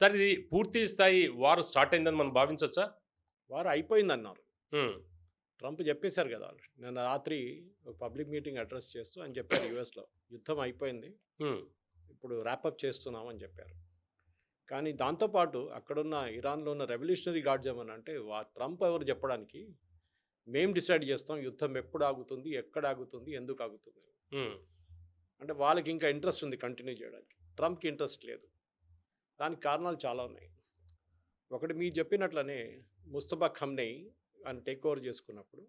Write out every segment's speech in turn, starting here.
Sir ఇది పూర్తి స్థాయి వార్ స్టార్ట్ అయిందని మనం భావించొచ్చా? వారు అయిపోయిందన్నారు. హ్మ్. ట్రంప్ చెప్పేశారు గదా! నిన్న రాత్రి ఒక పబ్లిక్ మీటింగ్ అడ్రెస్ చేస్తూ ఆయన చెప్పారు యూఎస్‌లో. యుద్ధం అయిపోయింది. హ్మ్. ఇప్పుడు ర్యాపప్ చేస్తున్నాం అని చెప్పారు. కానీ దాంతో పాటు అక్కడున్న ఇరాన్‌లో ఉన్న రెవల్యూషనరీ గార్డ్స్ ఏమనంటే ట్రంప్ ఎవరు చెప్పడానికి, మేము డిసైడ్ చేస్తాం యుద్ధం ఎప్పుడు ఆగుతుంది, ఎక్కడ ఆగుతుంది, ఎందుకు ఆగుతుంది. హ్మ్. అంటే వాళ్ళకి ఇంకా ఇంట్రెస్ట్ ఉంది కంటిన్యూ చేయడానికి. ట్రంప్‌కి ఇంట్రెస్ట్ లేదు. దానికి కారణాలు చాలా ఉన్నాయి. ఒకటి మీరు చెప్పినట్లనే ముస్తఫా ఖమ్నేయి ఆయన టేక్ ఓవర్ చేసుకున్నప్పుడు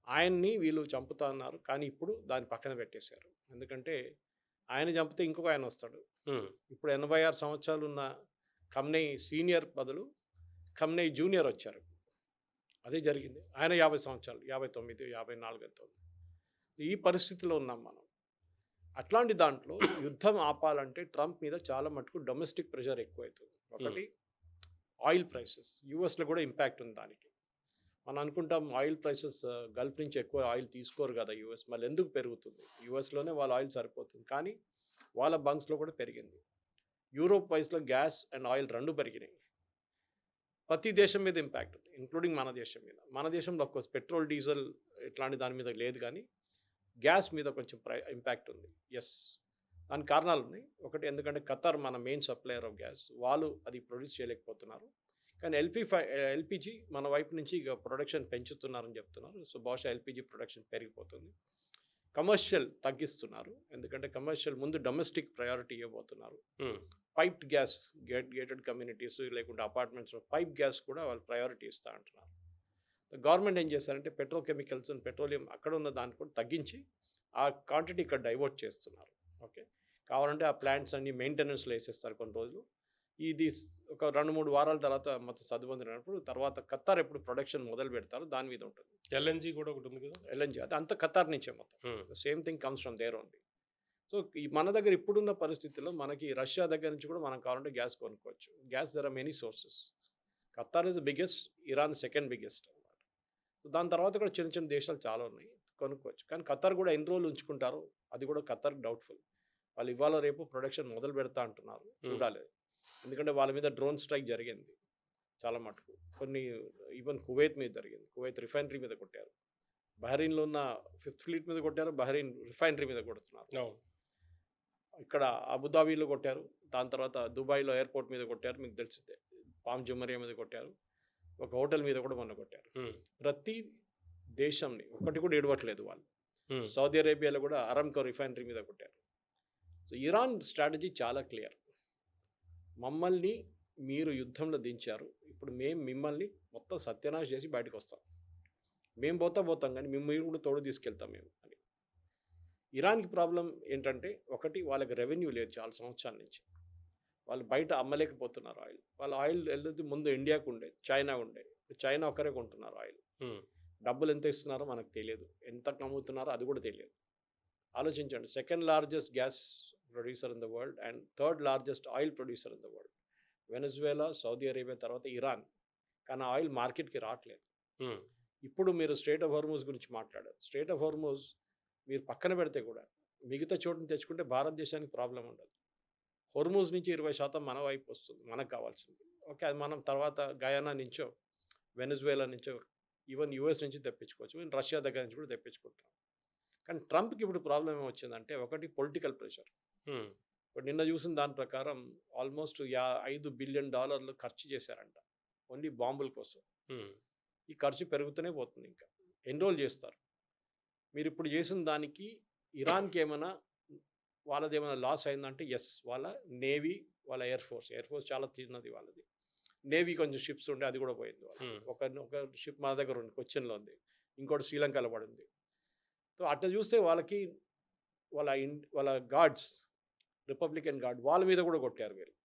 ఆయన్ని వీళ్ళు చంపుతా అన్నారు. కానీ ఇప్పుడు దాన్ని పక్కన పెట్టేశారు. ఎందుకంటే ఆయన చంపితే ఇంకొక ఆయన వస్తాడు. హ్మ్. ఇప్పుడు 86 సంవత్సరాలున్న ఖమ్నేయి సీనియర్ బదులు ఖమ్నేయి జూనియర్ వచ్చారు. అదే జరిగింది. ఆయన 50 సంవత్సరాలు 59, 54 ఎంతో ఉంది. ఈ పరిస్థితిలో ఉన్నాం మనం. అట్లాంటి దాంట్లో యుద్ధం ఆపాలంటే ట్రంప్ మీద చాలా మటుకు డొమెస్టిక్ ప్రెషర్ ఎక్కువైతుంది. హ్మ్. ఒకటి ఆయిల్ ప్రైసెస్ యూఎస్‌లో కూడా ఇంపాక్ట్ ఉంది దానికి. మనం అనుకుంటాం ఆయిల్ ప్రైసెస్ గల్ఫ్ నుంచి ఎక్కువ ఆయిల్ తీసుకోరు కదా యూఎస్. మళ్ళీ ఎందుకు పెరుగుతుంది? యూఎస్‌లోనే వాళ్ళ ఆయిల్ సరిపోతుంది. కానీ వాళ్ళ బంక్స్‌లో కూడా పెరిగింది. యూరోప్ వైస్‌లో గ్యాస్ అండ్ ఆయిల్ 2 పెరిగినాయి. ప్రతి దేశం మీద ఇంపాక్ట్ ఉంది. ఇంక్లూడింగ్ మన దేశం మీద. మన దేశంలో ఆఫ్‌కోర్స్ పెట్రోల్, డీజిల్ ఇట్లాంటి దాని మీద లేదు గానీ, గ్యాస్ మీద కొంచెం ఇంపాక్ట్ ఉంది. యెస్. దానికి కారణాలున్నాయి. ఒకటి ఎందుకంటే ఖతార్ మన మెయిన్ సప్లయర్ ఆఫ్ గ్యాస్. వాళ్ళు అది ప్రొడ్యూస్ చేయలేకపోతున్నారు. కానీ ఎల్‌పీజీ మన వైపు నుంచి ఇక ప్రొడక్షన్ పెంచుతున్నారని చెప్తున్నారు. సో, బహుశా ఎల్‌పీజీ ప్రొడక్షన్ పెరిగిపోతుంది. కమర్షియల్ తగ్గిస్తున్నారు. ఎందుకంటే కమర్షియల్ ముందు డొమెస్టిక్ ప్రయారిటీ ఇవ్వబోతున్నారు. హ్మ్. పైప్డ్ గ్యాస్ గేటెడ్ కమ్యూనిటీస్ లేకుంటే అపార్ట్మెంట్స్‌లో పైప్ గ్యాస్ కూడా వాళ్ళు ప్రయారిటీ ఇస్తా అంటున్నారు. గవర్నమెంట్ ఏం చేశారంటే పెట్రోకెమికల్స్ అండ్ పెట్రోలియం అక్కడ ఉన్న దాన్ని కూడా తగ్గించి ఆ క్వాంటిటీ ఇక్కడ డైవర్ట్ చేస్తున్నారు. ఓకే. కావాలంటే ఆ ప్లాంట్స్ అన్ని మెయింటెనెన్స్‌లో ఏసేస్తారు కొన్ని రోజులు. ఇది ఒక 2, 3 వారాల తర్వాత మొత్తం సద్దుమణిగినప్పుడు తర్వాత ఖతార్ ఎప్పుడు ప్రొడక్షన్ మొదలు పెడతారో దాని మీద ఉంటుంది. ఎల్ఎన్‌జీ గూడా ఒకటుంది గదా! ఎల్ఎన్‌జీ అది అంతా ఖతార్ నుంచే మొత్తం. Hmm. Same thing comes from there only. So, ఈ మన దగ్గర ఇప్పుడున్న పరిస్థితుల్లో మనకి రష్యా దగ్గర నుంచి కూడా మనం కావాలంటే గ్యాస్ కొనుక్కోవచ్చు. Gas there are many sources. Qatar is the biggest, Iran second biggest అనమాట. సో, దాని తర్వాత కూడా చిన్న చిన్న దేశాలు చాలా ఉన్నాయి. కొనుక్కోవచ్చు. కానీ ఖతార్ కూడా ఎన్ని రోజులు ఉంచుకుంటారో అది కూడా ఖతార్ డౌట్‌ఫుల్. వాళ్ళు ఇవాళ రేపు ప్రొడక్షన్ మొదలు పెడతా అంటున్నారు. హ్మ్. చూడాలి. ఎందుకంటే వాళ్ళ మీద డ్రోన్ స్ట్రైక్ జరిగింది చాలా మటుకు. కొన్ని ఈవెన్ కువైత్ మీద జరిగింది. కువైత్ రిఫైనరీ మీద కొట్టారు. బహరీన్‌లో ఉన్న ఫిఫ్త్ ఫ్లీట్ మీద కొట్టారు. బహరీన్ రిఫైనరీ మీద కొడుతున్నారు. అవును. ఇక్కడ అబుదాబిలో కొట్టారు. దాని తర్వాత దుబాయ్‌లో ఎయిర్‌పోర్ట్ మీద కొట్టారు. మీకు తెలిసిందే. పామ్ జుమరియా మీద కొట్టారు. ఒక హోటల్ మీద కూడా మొన్న కొట్టారు. హ్మ్. ప్రతి దేశంని ఒక్కటి కూడా ఇడవట్లేదు వాళ్ళు. హ్మ్. సౌదీ అరేబియాలో కూడా అరామ్‌కో రిఫైనరీ మీద కొట్టారు. సో, ఇరాన్ స్ట్రాటజీ చాలా క్లియర్. మమ్మల్ని మీరు యుద్ధంలో దించారు. ఇప్పుడు మేము మిమ్మల్ని మొత్తం సత్యనాశ చేసి బయటకొస్తాం. మేము పోతాం గానీ మీరు కూడా తోడు తీసుకెళ్తాం మేము అని. ఇరాన్‌కి ప్రాబ్లమ్ ఏంటంటే ఒకటి వాళ్ళకి రెవెన్యూ లేదు చాలా సంవత్సరాల నుంచి. వాళ్ళు బయట అమ్మలేకపోతున్నారు ఆయిల్. వాళ్ళ ఆయిల్ ఎళ్ళేది ముందు ఇండియాకు ఉండేది. చైనా ఉండేది. చైనా ఒక్కరే కొంటున్నారు ఆయిల్. హ్మ్. డబ్బులు ఎంత ఇస్తున్నారో మనకు తెలియదు. ఎంతకు అమ్ముతున్నారో అది కూడా తెలియదు. ఆలోచించండి. Second largest gas producer in the world and third largest oil producer in the world. Venezuela, Saudi Arabia తర్వాత ఇరాన్. కానీ ఆయిల్ మార్కెట్‌కి రావట్లేదు. హ్మ్. ఇప్పుడు మీరు స్ట్రెయిట్ ఆఫ్ హోర్ముజ్ గురించి మాట్లాడారు. స్ట్రెయిట్ ఆఫ్ హోర్ముజ్ మీరు పక్కన పెడితే కూడా మిగతా చోటుని తెచ్చుకుంటే భారతదేశానికి ప్రాబ్లమ్ ఉండదు. హోర్ముజ్ నుంచి 20% మన వైపు వస్తుంది. మనకు కావాల్సింది. ఓకే. అది మనం తర్వాత గయానా నుంచో, వెనెజువేలా నుంచో, ఈవెన్ యూఎస్ నుంచి తెప్పించుకోవచ్చు. ఈవెన్ రష్యా దగ్గర నుంచి కూడా తెప్పించుకుంటాం. కానీ ట్రంప్‌కి ఇప్పుడు ప్రాబ్లమ్ ఏమొచ్చిందంటే ఒకటి పొలిటికల్ ప్రెషర్. హ్మ్. ఇప్పుడు నిన్న చూసిన దాని ప్రకారం ఆల్మోస్ట్ $5 బిలియన్ ఖర్చు చేశారంట. ఓన్లీ బాంబుల కోసం. హ్మ్. ఈ ఖర్చు పెరుగుతూనే పోతుంది ఇంకా. ఎన్ని రోజులు చేస్తారు? మీరిప్పుడు చేసిన దానికి ఇరాన్‌కేమైనా వాళ్ళదేమైనా లాస్ అయిందంటే యెస్. వాళ్ళ నేవీ, వాళ్ళ ఎయిర్ ఫోర్స్ చాలా చిన్నది వాళ్ళది. నేవీ కొంచెం షిప్స్ ఉండే అది కూడా పోయింది వాళ్ళది. హ్మ్. ఒక షిప్ మా దగ్గర ఉంది. కొచ్చిన్‌లో ఉంది. ఇంకోటి శ్రీలంకలో పడుంది. సో, అట్లా చూస్తే వాళ్ళకి వాళ్ళ గార్డ్స్, రిపబ్లికన్ గార్డ్ వాళ్ళ మీద కూడా కొట్టారు వీళ్ళు.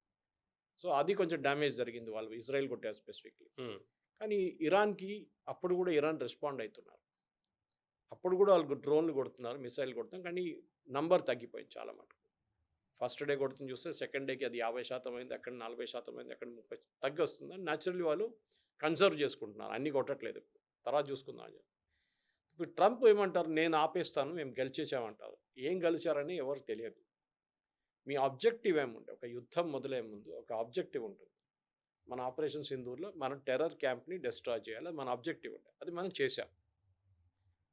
సో, అది కొంచెం డ్యామేజ్ జరిగింది. వాళ్ళు ఇజ్రాయెల్ కొట్టారు స్పెసిఫిక్‌లీ. హ్మ్. కానీ ఇరాన్‌కి అప్పుడు కూడా ఇరాన్ రెస్పాండ్ అయితున్నారు. అప్పుడు కూడా వాళ్ళు డ్రోన్‌లు కొడుతున్నారు, మిసైల్ కొడుతున్నారు. కానీ నంబర్ తగ్గిపోయింది చాలా మటుకు. ఫస్ట్ డే కొడుతుంది చూస్తే సెకండ్ డేకి అది 50% అయింది. అక్కడ 40% అయింది. అక్కడ 30 తగ్గొస్తుంది. నేచురల్లీ వాళ్ళు కన్జర్వ్ చేసుకుంటున్నారు. అన్నీ కొట్టట్లేదు ఇప్పుడు. తర్వాత చూసుకుందాం అని చెప్పి. ఇప్పుడు ట్రంప్ ఏమంటారు? నేను ఆపేస్తాను. మేము గెలిచేసామంటారు. ఏం గెలిచారని ఎవరికి తెలియదు. మీ ఆబ్జెక్టివ్ ఏముండే ఒక యుద్ధం మొదలయ్యే ముందు ఒక ఆబ్జెక్టివ్ ఉంటుంది. మన ఆపరేషన్ సింధూర్లో మనం టెర్రర్ క్యాంప్ని డిస్ట్రాయ్ చేయాలి, మన ఆబ్జెక్టివ్ ఉండే, అది మనం చేసాం,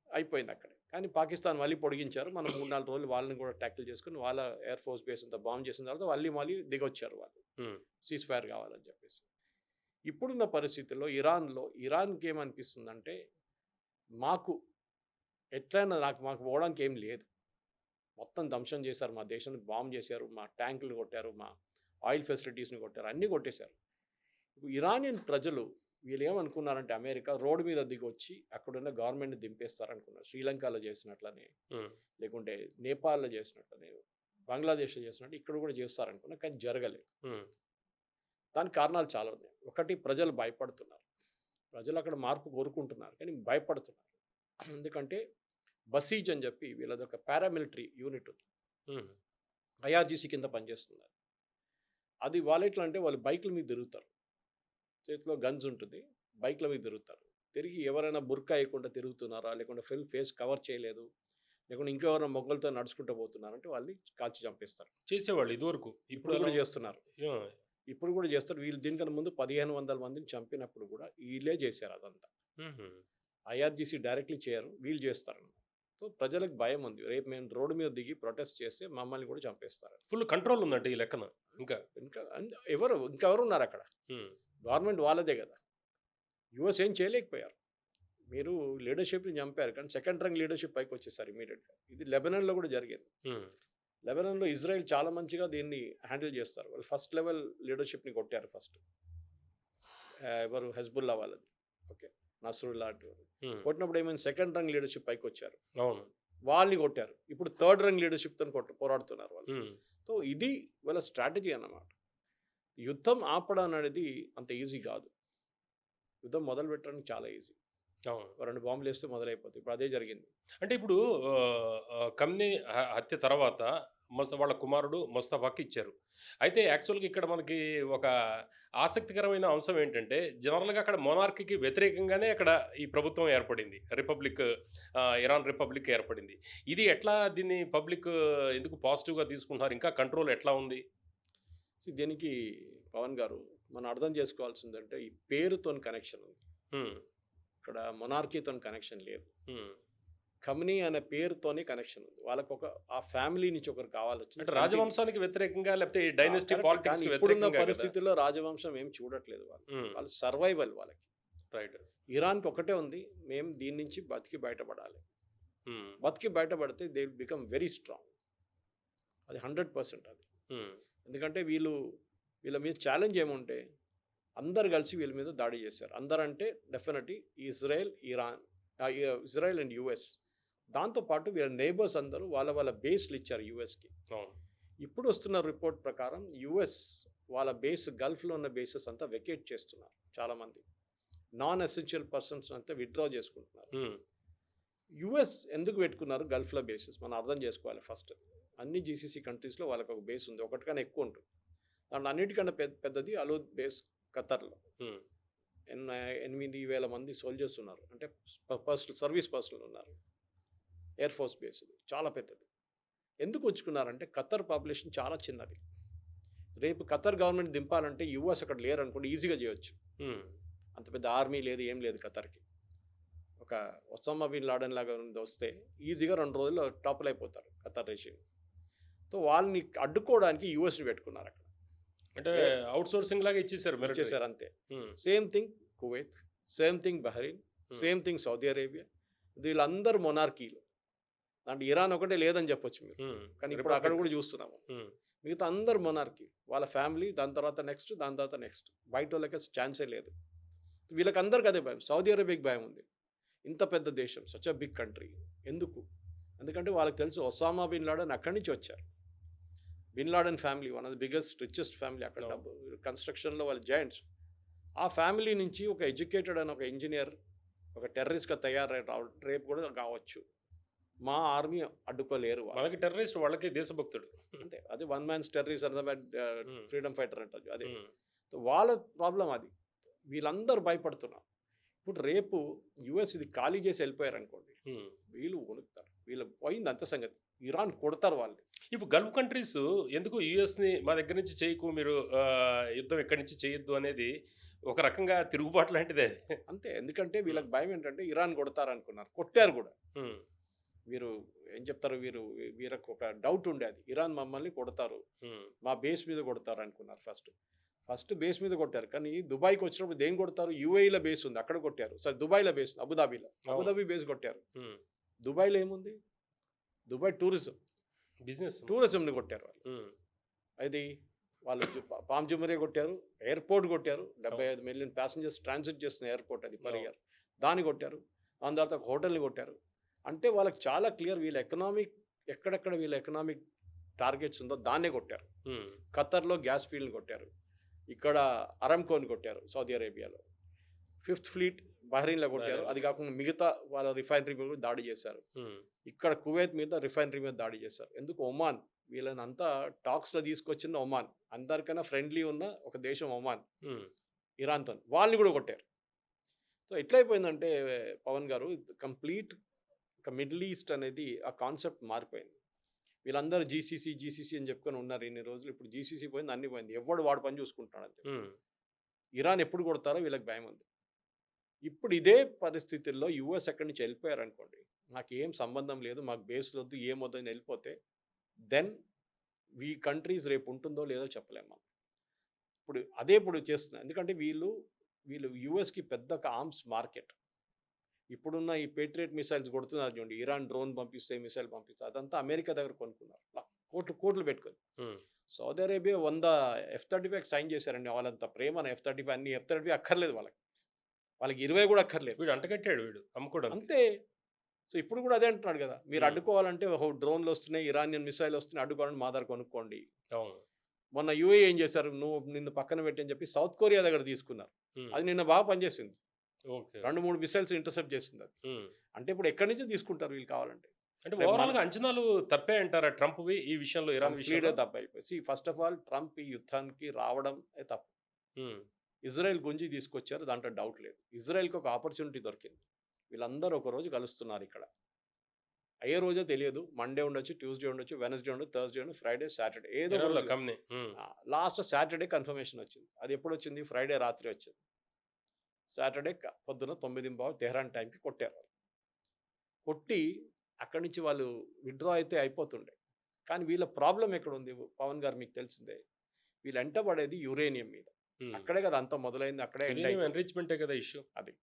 అయిపోయింది అక్కడే. కానీ పాకిస్తాన్ మళ్ళీ పొడిగించారు. మనం 3-4 రోజులు వాళ్ళని కూడా ట్యాకిల్ చేసుకుని వాళ్ళ ఎయిర్ ఫోర్స్ బేస్ అంతా బాంబ్ చేసిన తర్వాత మళ్ళీ దిగొచ్చారు వాళ్ళు, సీజ్ ఫైర్ కావాలని చెప్పేసి. ఇప్పుడున్న పరిస్థితుల్లో ఇరాన్కి ఏమనిపిస్తుందంటే, మాకు ఎట్లయినా మాకు పోవడానికి ఏం లేదు, మొత్తం ధ్వంసం చేశారు, మా దేశాన్ని బాంబ్ చేశారు, మా ట్యాంకులు కొట్టారు, మా ఆయిల్ ఫెసిలిటీస్ని కొట్టారు, అన్నీ కొట్టేశారు. ఇప్పుడు ఇరానియన్ ప్రజలు వీళ్ళు ఏమనుకున్నారంటే, అమెరికా రోడ్డు మీద దిగొచ్చి అక్కడున్న గవర్నమెంట్ని దింపేస్తారనుకున్నారు. శ్రీలంకలో చేసినట్లనే, లేకుంటే నేపాల్లో చేసినట్లనే, బంగ్లాదేశ్లో చేసినట్టు ఇక్కడ కూడా చేస్తారనుకున్నారు. కానీ జరగలేదు. దానికి కారణాలు చాలా ఉన్నాయి. ఒకటి, ప్రజలు భయపడుతున్నారు. ప్రజలు అక్కడ మార్పు కోరుకుంటున్నారు కానీ భయపడుతున్నారు. ఎందుకంటే బసీజ్ అని చెప్పి వీళ్ళది ఒక పారామిలిటరీ యూనిట్ ఉంది, ఐఆర్జీసీ కింద పనిచేస్తున్నారు. అది వాళ్ళు ఎట్లా అంటే, వాళ్ళు బైకుల మీద తిరుగుతారు, చేతిలో గన్స్ ఉంటుంది, బైక్ల మీద తిరుగుతారు. తిరిగి ఎవరైనా బుర్కా వేయకుండా తిరుగుతున్నారా, లేకుంటే ఫేస్ కవర్ చేయలేదు, లేకుంటే ఇంకెవరైనా మొగ్గలతో నడుచుకుంటూ పోతున్నారంటే వాళ్ళని కాల్చి చంపేస్తారు. చేసేవాళ్ళు ఇదివరకు, ఇప్పుడు కూడా చేస్తున్నారు. ఇప్పుడు కూడా చేస్తారు. వీళ్ళు దీనికన్నా ముందు 1500 మందిని చంపినప్పుడు కూడా వీళ్ళే చేశారు అదంతా. ఐఆర్జీసీ డైరెక్ట్లీ చేయరు, వీళ్ళు చేస్తారన్నమాట. సో ప్రజలకు భయం ఉంది, రేపు మేము రోడ్డు మీద దిగి ప్రొటెస్ట్ చేస్తే మమ్మల్ని కూడా చంపేస్తారు. ఫుల్ కంట్రోల్ ఉందంటే ఈ లెక్కన. ఇంకా ఇంకెవరు ఉన్నారు అక్కడ? గవర్నమెంట్ వాళ్ళదే కదా. యుఎస్ ఏం చేయలేకపోయారు. మీరు లీడర్షిప్ని చంపారు కానీ సెకండ్ ర్యాంక్ లీడర్షిప్ పైకి వచ్చేసారు ఇమీడియట్గా. ఇది లెబనాన్లో కూడా జరిగింది. లెబనాన్లో ఇజ్రాయెల్ చాలా మంచిగా దీన్ని హ్యాండిల్ చేస్తారు. వాళ్ళు ఫస్ట్ లెవెల్ లీడర్షిప్ని కొట్టారు. ఫస్ట్ ఎవరు, హెజ్బుల్లా వాళ్ళది, ఓకే, నస్రుల్లా కొట్టినప్పుడు ఏమైంది, సెకండ్ రంగ్ లీడర్షిప్ పైకి వచ్చారు, వాళ్ళని కొట్టారు. ఇప్పుడు థర్డ్ రంగ్ లీడర్షిప్తో పోరాడుతున్నారు వాళ్ళు. సో ఇది వాళ్ళ స్ట్రాటజీ అన్నమాట. యుద్ధం ఆపడం అనేది అంత ఈజీ కాదు. యుద్ధం మొదలు పెట్టడానికి చాలా ఈజీ. 2 బాంబులు వేస్తే మొదలైపోతుంది. ఇప్పుడు అదే జరిగింది. అంటే ఇప్పుడు కమ్నీ హత్య తర్వాత వాళ్ళ కుమారుడు ముస్తఫాకి ఇచ్చారు. అయితే యాక్చువల్గా ఇక్కడ మనకి ఒక ఆసక్తికరమైన అంశం ఏంటంటే, జనరల్గా అక్కడ మొనార్కీకి వ్యతిరేకంగానే అక్కడ ఈ ప్రభుత్వం ఏర్పడింది, ఇరాన్ రిపబ్లిక్ ఏర్పడింది. ఇది ఎట్లా, దీన్ని పబ్లిక్ ఎందుకు పాజిటివ్గా తీసుకుంటున్నారు, ఇంకా కంట్రోల్ ఎట్లా ఉంది? దీనికి పవన్ గారు మనం అర్థం చేసుకోవాల్సిందంటే, ఈ పేరుతో కనెక్షన్ ఉంది, ఇక్కడ మొనార్కీతో కనెక్షన్ లేదు. ఖమ్నీ అనే పేరుతోనే కనెక్షన్ ఉంది. వాళ్ళకు ఆ ఫ్యామిలీ నుంచి ఒకరు కావాలి, అంటే రాజవంశానికి వ్యతిరేకంగా, లేకపోతే డైనస్టీ పాలిటిక్స్ ఇప్పుడున్న పరిస్థితుల్లో రాజవంశం ఏం చూడట్లేదు వాళ్ళు సర్వైవల్ వాళ్ళకి. రైట్. ఇరాన్కి ఒకటే ఉంది, మేము దీని నుంచి బతికి బయటపడాలి. బతికి బయటపడితే they will become very strong. అది 100% అది. ఎందుకంటే వీళ్ళ మీద ఛాలెంజ్ ఏముంటే, అందరు కలిసి వీళ్ళ మీద దాడి చేశారు. అందరంటే డెఫినెట్లీ ఇజ్రాయెల్ అండ్ యుఎస్. దాంతోపాటు వీళ్ళ నేబర్స్ అందరూ వాళ్ళ బేస్లు ఇచ్చారు యుఎస్కి. ఇప్పుడు వస్తున్న రిపోర్ట్ ప్రకారం యుఎస్ వాళ్ళ గల్ఫ్లో ఉన్న బేసెస్ అంతా వెకేట్ చేస్తున్నారు. చాలామంది నాన్ ఎసెన్షియల్ పర్సన్స్ అంతా విత్డ్రా చేసుకుంటున్నారు. యుఎస్ ఎందుకు పెట్టుకున్నారు గల్ఫ్లో బేసెస్ మనం అర్థం చేసుకోవాలి. ఫస్ట్ అన్ని జీసీసీ కంట్రీస్లో వాళ్ళకి ఒక బేస్ ఉంది, ఒకటికన్నా ఎక్కువ ఉంటుంది. దాంట్లో అన్నిటికన్నా పెద్దది అలూద్ బేస్ ఖతర్లో. 8,000 మంది సోల్జర్స్ ఉన్నారు, అంటే సర్వీస్ పర్సనల్ ఉన్నారు. ఎయిర్ ఫోర్స్ బేస్ చాలా పెద్దది. ఎందుకు ఉంచుకున్నారంటే, ఖతర్ పాపులేషన్ చాలా చిన్నది. రేపు ఖతర్ గవర్నమెంట్ దింపాలంటే యుఎస్ అక్కడ లేరు అనుకోండి, ఈజీగా చేయొచ్చు. అంత పెద్ద ఆర్మీ లేదు, ఏం లేదు ఖతర్కి. ఒక ఒసామా బిన్ లాడెన్ లాగా వస్తే ఈజీగా 2 రోజుల్లో టాపుల్ అయిపోతారు ఖతర్ రేషియన్. సో వాళ్ళని అడ్డుకోవడానికి యుఎస్ని పెట్టుకున్నారు అక్కడ. అంటే అవుట్ సోర్సింగ్ లాగా ఇచ్చేసారు అంతే. Same thing Kuwait, same thing Bahrain, same thing Saudi Arabia. వీళ్ళందరూ మొనార్కీలు. అంటే ఇరాన్ ఒకటే లేదని చెప్పొచ్చు మీరు, కానీ ఇప్పుడు అక్కడ కూడా చూస్తున్నాము. మిగతా అందరు మొనార్కీ, వాళ్ళ ఫ్యామిలీ, దాని తర్వాత నెక్స్ట్ బయట వాళ్ళకి ఛాన్సే లేదు. వీళ్ళకి అందరికి అదే భయం. సౌదీ అరేబియాకి భయం ఉంది. ఇంత పెద్ద దేశం, సచ్ అ బిగ్ కంట్రీ. ఎందుకంటే వాళ్ళకి తెలుసు ఒసామా బిన్ లాడెన్ అక్కడి నుంచి వచ్చారు. Bin Laden family one of the biggest richest family అక్కడ. కన్స్ట్రక్షన్లో వాళ్ళు జాయింట్స్. ఆ ఫ్యామిలీ నుంచి ఒక ఎడ్యుకేటెడ్ అని ఒక ఇంజనీర్ ఒక టెర్రరిస్ట్గా తయారై రేపు కూడా కావచ్చు. మా ఆర్మీ అడ్డుకోలేరు. వాళ్ళకి టెర్రరిస్ట్, వాళ్ళకి దేశభక్తుడు అంతే. అది one man's terrorist freedom fighter అంటారు అదే. వాళ్ళ ప్రాబ్లం అది. వీళ్ళందరూ భయపడుతున్నారు. ఇప్పుడు రేపు యుఎస్ ఇది ఖాళీ చేసి వెళ్ళిపోయారు అనుకోండి, వీళ్ళు వణుకుతారు. వీళ్ళకి పోయింది అంత సంగతి. ఇరాన్ కొడతారు వాళ్ళు. ఇప్పుడు గల్ఫ్ కంట్రీస్ ఎందుకు యూఎస్‌ని మా దగ్గర నుంచి చేయకు మీరు యుద్ధం ఇక్కడి నుంచి చేయొద్దు అనేది ఒక రకంగా తిరుగుబాటు లాంటిదే. అంతే. ఎందుకంటే హ్మ్. వీళ్ళకి భయం ఏంటంటే ఇరాన్ కొడతారనుకున్నారు. కొట్టారు గూడా. హ్మ్. వీరు ఏం చెప్తారు వీళ్ళకి ఒక డౌట్ ఉండేది. ఇరాన్ మమ్మల్ని కొడతారు. హ్మ్. మా బేస్ మీద కొడతారు అనుకున్నారు ఫస్ట్. ఫస్ట్ బేస్ మీద కొట్టారు. కానీ దుబాయ్‌కి వచ్చినప్పుడు దేన్ని కొడతారు? యూఏఈలో బేస్ ఉంది. అక్కడ కొట్టారు. సారీ దుబాయ్‌లో బేస్ ఉంది. అబుదాబిలో. అవును. అబుదాబి బేస్ కొట్టారు. హ్మ్. దుబాయ్‌లో ఏముంది? Dubai tourism. బిజినెస్. టూరిజంని కొట్టారు వాళ్ళు. హ్మ్. అది వాళ్ళు పామ్ జుమరే కొట్టారు. ఎయిర్‌పోర్ట్ కొట్టారు. అవును. 75 మిలియన్ ప్యాసింజర్స్ ట్రాన్సిట్ చేస్తున్న ఎయిర్‌పోర్ట్ అది పర్ అవును. ఇయర్. దాన్ని కొట్టారు. దాని తర్వాత ఒక హోటల్‌ని కొట్టారు. అంటే వాళ్ళకి చాలా క్లియర్ వీళ్ళ ఎకనామిక్ ఎక్కడెక్కడ వీళ్ళ ఎకనామిక్ టార్గెట్స్ ఉందో దాన్నే కొట్టారు. హ్మ్. ఖతర్‌లో గ్యాస్ ఫీల్డ్‌ని కొట్టారు. ఇక్కడ అరామ్కోని కొట్టారు సౌదీ అరేబియాలో. ఫిఫ్త్ ఫ్లీట్ బహ్రెయిన్‌లో కొట్టారు. బహ్రెయిన్‌లో. అది కాకుండా మిగతా వాళ్ళ రిఫైనరీ మీద కూడా దాడి చేశారు. హ్మ్. ఇక్కడ కువైత్ మీద రిఫైనరీ మీద దాడి చేశారు. ఎందుకు ఒమాన్ వీళ్ళనంతా టాక్స్‌లో తీసుకొచ్చింది ఒమాన్. అందరికన్నా ఫ్రెండ్లీ ఉన్న ఒక దేశం ఒమాన్ హ్మ్. ఇరాన్‌తోని. వాళ్ళని కూడా కొట్టారు. సో ఎట్లయిపోయిందంటే పవన్ గారు కంప్లీట్ ఒక మిడిల్ ఈస్ట్ అనేది ఆ కాన్సెప్ట్ మారిపోయింది. వీళ్ళందరూ జీసీసీ అని చెప్పుకొని ఉన్నారు ఇన్ని రోజులు. ఇప్పుడు జీసీసీ పోయింది, అన్నీ పోయింది. ఎవ్వడు వాడి పని చూసుకుంటున్నాడు అంతే. హ్మ్. ఇరాన్ ఎప్పుడు కొడతారో వీళ్ళకి భయం ఉంది. ఇప్పుడు ఇదే పరిస్థితుల్లో యూఎస్ ఎక్కడి నుంచి వెళ్ళిపోయారనుకోండి, నాకేం సంబంధం లేదు, మాకు బేస్‌లు వద్దు, ఏమొద్దని వెళ్ళిపోతే, దెన్ ఈ కంట్రీస్ రేపు ఉంటుందో లేదో చెప్పలేము మనం. ఇప్పుడు చేస్తున్నారు. ఎందుకంటే వీళ్ళు యూఎస్‌కి పెద్ద ఒక ఆర్మ్స్ మార్కెట్. ఇప్పుడున్న ఈ పేట్రియట్ మిసైల్స్ కొడుతున్నారు చూడండి. ఇరాన్ డ్రోన్ పంపిస్తే, మిసైల్ పంపిస్తే అదంతా అమెరికా దగ్గర కొనుక్కున్నారు. కోట్లు పెట్టుకొని. హ్మ్. సౌదీ అరేబియా 100 F-35 సైన్ చేశారండి. వాళ్ళంత ప్రేమన F-35 అన్ని F-35 అక్కర్లేదు వాళ్ళకి. వాళ్ళకి 20 కూడా అక్కర్లేదు. వీడు అంటగట్టాడు వీడు అమ్ముకోవడానికి. అంతే. సో ఇప్పుడు కూడా అదే అంటున్నాడు కదా! మీరు హ్మ్. అడ్డుకోవాలంటే ఓహో! డ్రోన్‌లు వస్తున్నాయి, ఇరానియన్ మిసైల్ వస్తున్నాయి, అడ్డుకోవాలంటే మా దగ్గర కొనుక్కోండి. అవును. మొన్న యూఏఈ ఏం చేశారు? నిన్ను పక్కన పెట్టి అని చెప్పి సౌత్ కొరియా దగ్గర తీసుకున్నారు. హ్మ్. అది నిన్న బాగా పనిచేసింది. ఓకే. 2, 3 మిసైల్స్ ఇంటర్సెప్ట్ చేసింది అది. హ్మ్. అంటే ఇప్పుడు ఎక్కడి నుంచి తీసుకుంటారు వీళ్ళు కావాలంటే. అంటే రేపు మన ఓవరాల్‌గా అంచనాలు తప్పాయంటారా ట్రంప్‌వి ఈ విషయంలో, ఇరాన్ కంప్లీట్‌గా విషయంలో? తప్పయిపోయి. ఫస్ట్ ఆఫ్ ఆల్ ట్రంప్ ఈ యుద్ధానికి రావడమే తప్పు. హ్మ్. ఇజ్రాయెల్ గుంజి తీసుకొచ్చారు. దాంట్లో డౌట్ లేదు. ఇజ్రాయెల్‌కి ఒక ఆపర్చునిటీ దొరికింది. వీళ్ళందరూ ఒకరోజు కలుస్తున్నారు ఇక్కడ. అయ్యే రోజో తెలియదు. మండే ఉండొచ్చు, ట్యూస్‌డే ఉండొచ్చు, వెడ్నెస్‌డే ఉండొచ్చు, థర్స్‌డే ఉండొచ్చు, ఫ్రైడే, సాటర్‌డే ఏదో ఒక ఇరాన్‌లో రోజు. కమ్నీ. హ్మ్. లాస్ట్ సాటర్‌డే కన్ఫర్మేషన్ వచ్చింది. అది ఎప్పుడొచ్చింది? ఫ్రైడే రాత్రి వచ్చింది. సాటర్‌డే పొద్దున 9:15 తెహరాన్ టైంకి కొట్టారు. కొట్టి అక్కడి నుంచి వాళ్ళు విత్‌డ్రా అయితే అయిపోతుండే. కానీ వీళ్ళ ప్రాబ్లమ్ ఎక్కడుంది? పవన్ గారు మీకు తెలిసిందే. వీళ్ళు ఎంటబడేది యురేనియం మీద. హ్మ్. అక్కడే కదా అంతా మొదలైంది. అక్కడే ఎండ్ యురేనియం అయితుంది. ఎన్రిచ్‌మెంటే కదా ఇష్యూ. అది.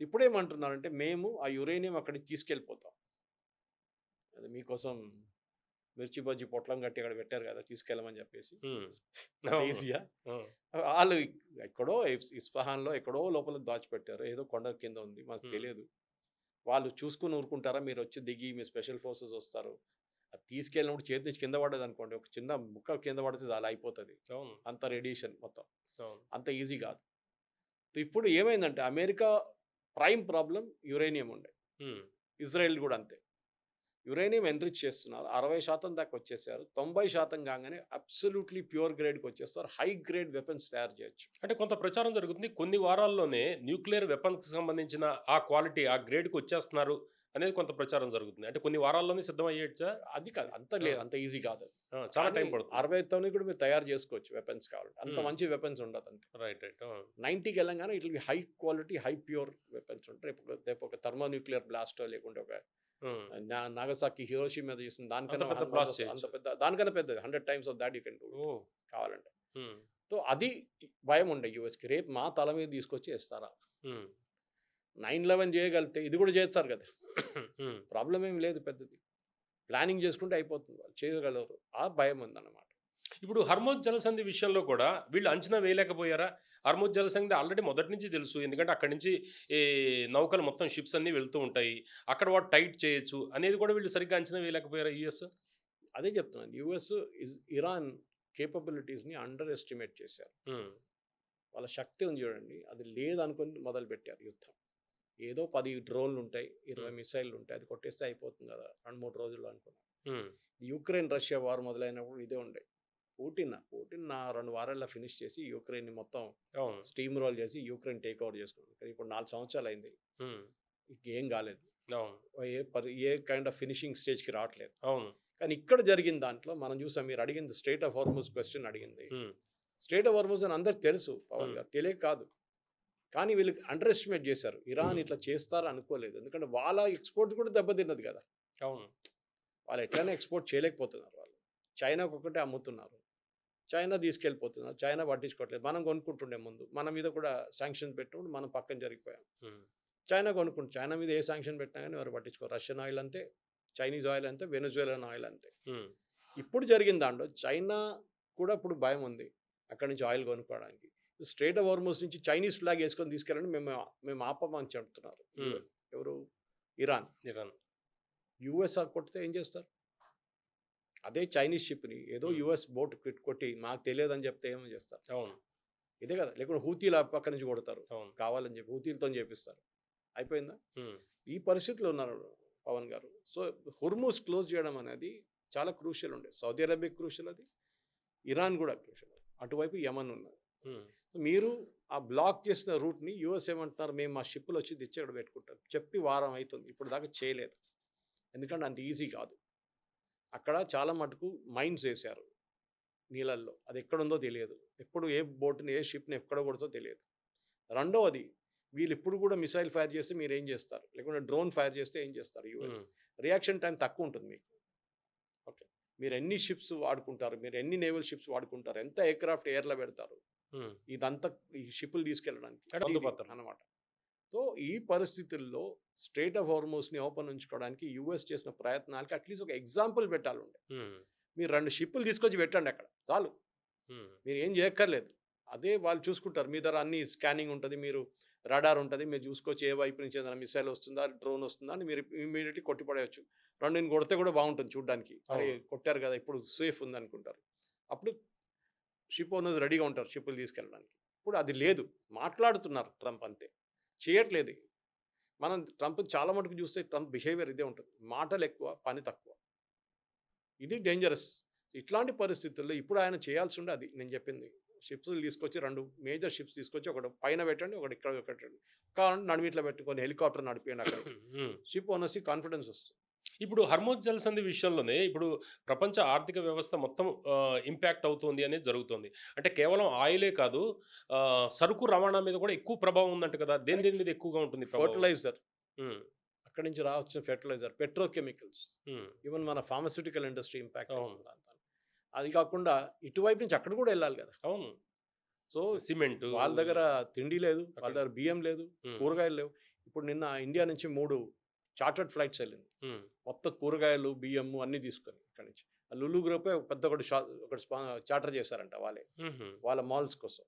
ఇప్పుడేమంటున్నారంటే మేము ఆ యురేనియం అక్కడికి తీసుకెళ్ళిపోతాం. అది మీకోసం మిర్చి బజ్జీ పొట్లం కట్టి అక్కడ పెట్టారు కదా! తీసుకెళ్ళమని చెప్పేసి. హ్మ్. అంత అవును. ఈజీయా? ఆ! ఆళ్ళు ఎక్కడో ఇస్ఫహాన్‌లో ఎక్కడో లోపల దాచిపెట్టారు. ఏదో కొండ కింద ఉంది. మాకు హ్మ్. తెలియదు. వాళ్ళు చూసుకొని ఊరుకుంటారా? మీరొచ్చి దిగి మీ స్పెషల్ ఫోర్సెస్ వస్తారు. అది తీసుకెళ్ళినప్పుడు చేతి నుంచి కింద పడ్డదనుకోండి. ఒక చిన్న ముక్క కింద పడితే అలా అయిపోతది. అవును. అంత రేడియేషన్ మొత్తం. అవును. అంత ఈజీ కాదు. ఇప్పుడు ఏమైందంటే అమెరికా ప్రైమ్ ప్రాబ్లమ్ యురేనియం ఉండే. హ్మ్. ఇజ్రాయెల్ గూడా అంతే. యురేనియం ఎన్రిచ్ చేస్తున్నారు. 60% దాకా వచ్చేసారు. 90% కాగానే అబ్సల్యూట్‌లీ ప్యూర్ గ్రేడ్‌కొచ్చేస్తారు. హై గ్రేడ్ వెపన్స్ తయారు చేయొచ్చు. అంటే కొంత ప్రచారం జరుగుతుంది. కొన్ని వారాల్లోనే న్యూక్లియర్ వెపన్స్‌కి సంబంధించిన ఆ క్వాలిటీ, ఆ గ్రేడ్‌కి వచ్చేస్తున్నారు అనేది కొంత ప్రచారం జరుగుతుంది. అంటే కొన్ని వారాల్లోనే సిద్ధమయ్యేచ్చా? అది కాదు. అంత ఆ! లేదు. అంత ఈజీ కాదు. ఆ! చాలా కానీ టైం పడుతుంది. 60తోని కూడా మీరు తయారు చేసుకోవచ్చు వెపన్స్ కావాలంటే. అంత హ్మ్. మంచి వెపన్స్ ఉండదంతే. రైట్. రైట్. ఆ! 90కి వెళ్ళంగానే it will be high quality, high pure weapons ఉంటాయి. రేపు ఒక థర్మోన్యూక్లియర్ బ్లాస్టో లేకుంటే ఒక హ్మ్. నాగసాకి, హిరోషిమా మీద చేసిన అంత దానికన్నా పెద్ద బ్లాస్ట్ అంత చేయొచ్చు. పెద్ద దానికన్నా పెద్దది. 100 times of thought you can do it oh! కావాలంటే. హ్మ్. సో, అది భయం ఉండే యూఎస్‌కి. రేపు మా తల మీద తీసుకొచ్చి ఏస్తారా? హ్మ్. 9/11 చేయగలిగితే ఇది కూడా చేస్తారు కదా! హ్మ్. ప్రాబ్లమ్ ఏమి లేదు పెద్దది. ప్లానింగ్ చేసుకుంటే అయిపోతుంది. వాళ్ళు చేయగలరు. ఆ భయం ఉందన్నమాట. ఇప్పుడు హర్మోజ్ జలసంధి విషయంలో కూడా వీళ్ళు అంచనా వేయలేకపోయారా? హర్మోజ్ జలసంధి ఆల్రెడీ మొదటి నుంచి తెలుసు. ఎందుకంటే అక్కడి నుంచి ఈ నౌకలు మొత్తం షిప్స్ అన్నీ వెళ్తూ ఉంటాయి. అక్కడ వాడు టైట్ చేయొచ్చు అనేది కూడా వీళ్ళు సరిగ్గా అంచనా వేయలేకపోయారా యూఎస్? అదే చెప్తున్నాను. యూఎస్ ఇరాన్ కేపబిలిటీస్‌ని అండర్ ఎస్టిమేట్ చేశారు. హ్మ్. వాళ్ళ శక్తి ఉంది చూడండి. అది లేదనుకోని మొదలుపెట్టారు యుద్ధం. ఏదో 10 డ్రోన్‌లుంటాయి, 20 హ్మ్. మిసైల్‌లుంటాయి. అది కొట్టేస్తే అయిపోతుంది కదా! 2, 3 రోజుల్లో అనుకున్నారు. హ్మ్. యుక్రెయిన్, రష్యా వార్ మొదలైనప్పుడు ఇదే ఉండే. పుటిన్ 2 వారాల్లో ఫినిష్ చేసి యుక్రెయిన్‌ని మొత్తం అవును. స్టీమ్ రోల్ చేసి యుక్రెయిన్ టేక్ ఓవర్ చేసుకున్నాడు. కానీ ఇప్పుడు 4 సంవత్సరాలయింది. హ్మ్. ఇంకేం కాలేదు. అవును. ఏ కైండ్ ఆఫ్ ఫినిషింగ్ స్టేజ్కి రావట్లేదు. అవును. కానీ ఇక్కడ జరిగిన దాంట్లో మనం చూసాం, మీరు అడిగింది స్ట్రెయిట్ ఆఫ్ హార్మోజ్ క్వశ్చన్ అడిగింది. హ్మ్. స్ట్రెయిట్ ఆఫ్ హార్మోజ్ అని అందరికి తెలుసు పవన్ హ్మ్. గారు, తెలియక కాదు. కానీ వీళ్ళు అండర్ ఎస్టిమేట్ చేశారు. ఇరాన్ హ్మ్. ఇట్లా చేస్తారు అనుకోలేదు. ఎందుకంటే వాళ్ళ ఎక్స్పోర్ట్ కూడా దెబ్బతిన్నది కదా. అవును. వాళ్ళు ఎట్లయినా ఎక్స్పోర్ట్ చేయలేకపోతున్నారు వాళ్ళు. చైనాకు ఒకటే అమ్ముతున్నారు. చైనా తీసుకెళ్ళిపోతున్నారు. చైనా పట్టించుకోవట్లేదు. మనం కొనుక్కుంటుండే ముందు. మన మీద కూడా శాంక్షన్ పెట్టినప్పుడు మనం పక్కన జరిగిపోయాం. హ్మ్. చైనా కొనుక్కుంటుంది. చైనా మీద ఏ శాంక్షన్ పెట్టినా కానీ ఎవరు పట్టించుకోరు. రష్యన్ ఆయిల్ అంతే, చైనీస్ ఆయిల్ అంతే, వెనజువేలన్ ఆయిల్ అంతే. హ్మ్. ఇప్పుడు జరిగిన దాంట్లో చైనా కూడా ఇప్పుడు భయం ఉంది అక్కడి నుంచి ఆయిల్ కొనుక్కోవడానికి. స్ట్రెయిట్ ఆఫ్ హార్మోజ్ నుంచి చైనీస్ ఫ్లాగ్ వేసుకొని తీసుకెళ్ళండి, మేము ఆపమని చెప్తున్నారు. హ్మ్. ఎవరు? ఇరాన్. ఇరాన్. యూఎస్ కొడితే ఏం చేస్తారు? అదే చైనీస్ షిప్ని ఏదో హ్మ్. యూఎస్ బోట్ కొట్టి మాకు తెలియదని చెప్తే ఏమో చేస్తారు. అవును. ఇదే కదా. లేకుంటే హూతీల పక్క నుంచి కొడతారు అవును. కావాలని చెప్పి, హూతీలతో చేపిస్తారు. అయిపోయిందా? హ్మ్. ఈ పరిస్థితిలో ఉన్నారు పవన్ గారు. సో హుర్మూస్ క్లోజ్ చేయడం అనేది చాలా క్రూషియల్ ఉండే. సౌదీ అరేబియా క్రూషియల్ అది, ఇరాన్ కూడా క్రూషియల్. అటువైపు యమన్ ఉన్నది. హ్మ్. మీరు ఆ బ్లాక్ చేసిన రూట్ని యూఎస్ ఏమంటున్నారు, మేము మా షిప్పులు వచ్చి తెచ్చి ఇక్కడ పెట్టుకుంటారు. చెప్పి వారం అవుతుంది, ఇప్పుడు దాకా చేయలేదు. ఎందుకంటే అంత ఈజీ కాదు. అక్కడ చాలా మటుకు మైన్స్ వేశారు నీళ్ళల్లో. అది ఎక్కడుందో తెలియదు. ఎప్పుడు ఏ బోట్ని ఏ షిప్ని ఎక్కడ కొడుతో తెలియదు. రెండవది, వీళ్ళు ఇప్పుడు కూడా మిసైల్ ఫైర్ చేస్తే మీరు ఏం చేస్తారు? లేకుంటే డ్రోన్ ఫైర్ చేస్తే ఏం చేస్తారు యూఎస్? హ్మ్. రియాక్షన్ టైం తక్కువ ఉంటుంది మీకు. ఓకే. మీరు ఎన్ని షిప్స్ వాడుకుంటారు? మీరు ఎన్ని నేవల్ షిప్స్ వాడుకుంటారు? ఎంత ఎయిర్‌క్రాఫ్ట్ ఎయిర్‌లో పెడతారు? హ్మ్. ఇదంతా ఈ షిప్పులు తీసుకెళ్ళడానికి అంటే ఇది మందుపత్రం. అన్నమాట. సో ఈ పరిస్థితుల్లో స్ట్రెయిట్ ఆఫ్ హార్మోజ్‌ని ఓపెన్ ఉంచుకోవడానికి యూఎస్ చేసిన ప్రయత్నాలకి అట్‌లీస్ట్ ఒక ఎగ్జాంపుల్ పెట్టాలండి. హ్మ్. మీరు 2 షిప్పులు తీసుకొచ్చి పెట్టండి అక్కడ. చాలు. హ్మ్. మీరు ఏం చేయక్కర్లేదు. అదే వాళ్ళు చూసుకుంటారు. మీ దగ్గర అన్ని స్కానింగ్ ఉంటది. మీరు రాడార్ ఉంటది. మీరు చూసుకోవచ్చు ఏ వైపు నుంచి ఏదైనా మిసైల్ వస్తుందా? డ్రోన్ వస్తుందా? అని మీరు ఇమ్మీడియేట్‌లీ కొట్టి పడేయొచ్చు. 2 కొడితే కూడా బాగుంటుంది చూడ్డానికి. అరే! అవును. కొట్టారు కదా! ఇప్పుడు సేఫ్ ఉందనుకుంటారు. అప్పుడు షిప్ ఓనర్స్ రెడీగా ఉంటారు షిప్పులు తీసుకెళ్ళడానికి. ఇప్పుడు అది లేదు. మాట్లాడుతున్నారు ట్రంప్ అంతే. చేయట్లేదు. మనం ట్రంప్ చాలా మటుకు చూస్తే ట్రంప్ బిహేవియర్ ఇదే ఉంటది. మాటలెక్కువ, పని తక్కువ. ఇది డేంజరస్. ఇట్లాంటి పరిస్థితుల్లో ఇప్పుడు ఆయన చేయాల్సింది అది నేను చెప్పింది. షిప్స్ తీసుకొచ్చి 2 మేజర్ షిప్స్ తీసుకొచ్చి ఒకటి పైన పెట్టండి, ఒకటి ఇక్కడ పెట్టండి. కావాలంటే నడిమిట్లా పెట్టుకొని హెలికాప్టర్ నడిపియండి అక్కడికి. హ్మ్. షిప్ ఓనర్స్‌కి కాన్ఫిడెన్స్ వస్తుంది. ఇప్పుడు హర్మోజ్ జలసంధి విషయంలోనే ఇప్పుడు ప్రపంచ ఆర్థిక వ్యవస్థ మొత్తం ఇంపాక్ట్ అవుతుంది అనేది జరుగుతుంది. అంటే కేవలం ఆయిలే కాదు, సరుకు రవాణా మీద కూడా ఎక్కువ ప్రభావం ఉందంట కదా! దేని కరెక్ట్. దేని మీద ఎక్కువగా ఉంటుంది ప్రభావం? ఫెర్టిలైజర్, హ్మ్. అక్కడి నుంచి రావచ్చిన ఫెర్టిలైజర్, పెట్రోకెమికల్స్, హ్మ్. ఈవెన్ మన ఫార్మాస్యూటికల్ ఇండస్ట్రీ ఇంపాక్ట్ అవును. అవుతుంది దాంతో. అది కాకుండా ఇటువైపు నుంచి అక్కడ కూడా వెళ్ళాలి కదా! అవును. సో సిమెంటు వాళ్ళ దగ్గర తిండి లేదు, వాళ్ళ అక్కడ. దగ్గర బియ్యం లేదు, హ్మ్. కూరగాయలు లేవు. ఇప్పుడు నిన్న ఇండియా నుంచి 3 చార్టర్డ్ ఫ్లైట్స్ వెళ్ళింది. హ్మ్. మొత్తం కూరగాయలు, బియ్యము అన్నీ తీసుకొని ఇక్కడి నుంచి. ఆ లులు గ్రూపే పెద్ద ఒకటి చార్టర్ చేశారంట వాళ్ళే. హుహు. వాళ్ళ మాల్స్ కోసం.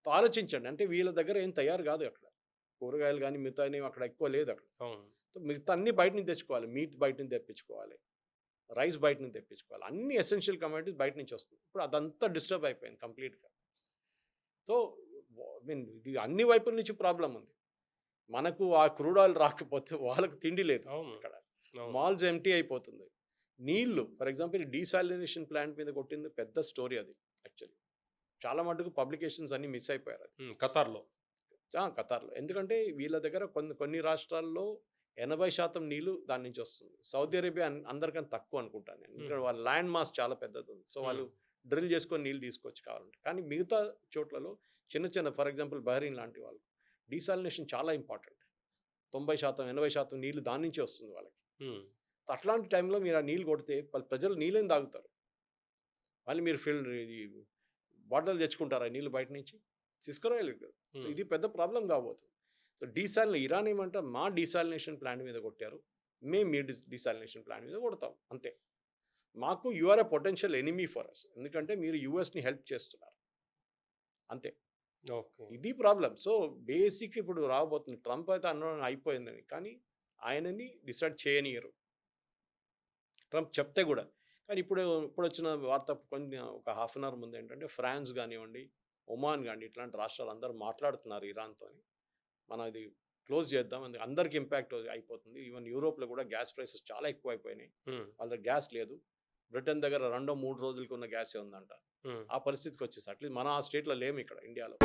సో ఆలోచించండి. అంటే వీళ్ళ దగ్గర ఏం తయారు కాదు అక్కడ. కూరగాయలు గానీ, మిగతాయినవి అక్కడ ఎక్కువ లేదు అక్కడ. అవును. సో మిగతా అన్నీ బయట నుంచి తెచ్చుకోవాలి. మీట్ బయట నుంచి తెప్పించుకోవాలి. రైస్ బయట నుంచి తెప్పించుకోవాలి. అన్ని ఎసెన్షియల్ కమోడిటీస్ బయట నుంచి వస్తుంది. ఇప్పుడు అదంతా డిస్టర్బ్ అయిపోయింది కంప్లీట్‌గా. సో ఐ మీన్ ఇది అన్ని వైపుల నుంచి ప్రాబ్లమ్ ఉంది. మనకు ఆ క్రూడ్ ఆయిల్ రాకపోతే వాళ్ళకి తిండి లేదు అవును. అక్కడ. అవును. మాల్స్ ఎంప్టీ అయిపోతుంది. నీళ్ళు ఫర్ ఎగ్జాంపుల్ డీసాలినేషన్ ప్లాంట్ మీద కొట్టింది పెద్ద స్టోరీ అది యాక్చువల్లీ. చాలా మటుకు పబ్లికేషన్స్ అన్నీ మిస్ అయిపోయారు అది. హ్మ్. ఖతార్‌లో. ఖతార్‌లో. ఎందుకంటే వీళ్ళ దగ్గర కొన్ని కొన్ని రాష్ట్రాల్లో 80% నీళ్ళు దాని నుంచి వస్తుంది. సౌదీ అరేబియా అందరికన్నా తక్కువ అనుకుంటాను నేను. హుహు. ఎందుకంటే వాళ్ళ ల్యాండ్ మాస్ చాలా పెద్దదుంది. సో వాళ్ళు హ్మ్. డ్రిల్ చేసుకొని నీళ్ళు తీసుకోవచ్చు కావాలంటే. కానీ మిగతా చోట్లలో చిన్న చిన్న ఫర్ ఎగ్జాంపుల్ బహరీన్ లాంటి వాళ్ళు డీసాలినేషన్ చాలా ఇంపార్టెంట్. 90%, 80% నీళ్ళు దాని నుంచే వస్తుంది వాళ్ళకి. హ్మ్. అట్లాంటి టైంలో మీరు ఆ నీళ్ళు కొడితే ప్రజలు నీళ్ళేం తాగుతారు? మళ్ళీ మీరు ఇది బాటిల్ తెచ్చుకుంటారా నీళ్ళు బయట నుంచి? తీసుకురాలేరు కదా! సో హ్మ్. ఇది పెద్ద ప్రాబ్లమ్ కాబోతుంది. సో ఇరాన్ ఏమంటే మా డీసాలినేషన్ ప్లాంట్ మీద కొట్టారు. మేము మీ డీసాలినేషన్ ప్లాంట్ మీద కొడతాం అంతే. మాకు you are a potential enemy for us. ఎందుకంటే మీరు యూఎస్‌ని హెల్ప్ చేస్తున్నారు. అంతే. ఓకే. ఇది ప్రాబ్లమ్. సో బేసిక్ ఇప్పుడు రాబోతుంది. ట్రంప్ అయితే అన్నాడు అయిపోయిందని. కానీ ఆయనని డిసైడ్ చేయనియ్యరు. ట్రంప్ చెప్తే గూడా. కానీ ఇప్పుడొచ్చిన వార్త కొన్ని ఒక హాఫ్ అన్ అవర్ ముందు ఏంటంటే ఫ్రాన్స్ గానివ్వండి, ఒమాన్ గాని ఇట్లాంటి రాష్ట్రాలందరూ మాట్లాడుతున్నారు ఇరాన్‌తోని. మనం ఇది క్లోజ్ చేద్దాం. అందరికి ఇంపాక్ట్ అయిపోతుంది. ఈవెన్ యూరోప్‌లో కూడా గ్యాస్ ప్రైసెస్ చాలా ఎక్కువైపోయినాయి. హ్మ్. వాళ్ళ దగ్గర గ్యాస్ లేదు. బ్రిటన్ దగ్గర 2, 3 రోజులకి ఉన్న గ్యాసే ఉందంట. హ్మ్. ఆ పరిస్థితికొచ్చేసి అట్లీస్ట్ మన ఆ స్టేట్‌లో లేము ఇక్కడ ఇండియాలో.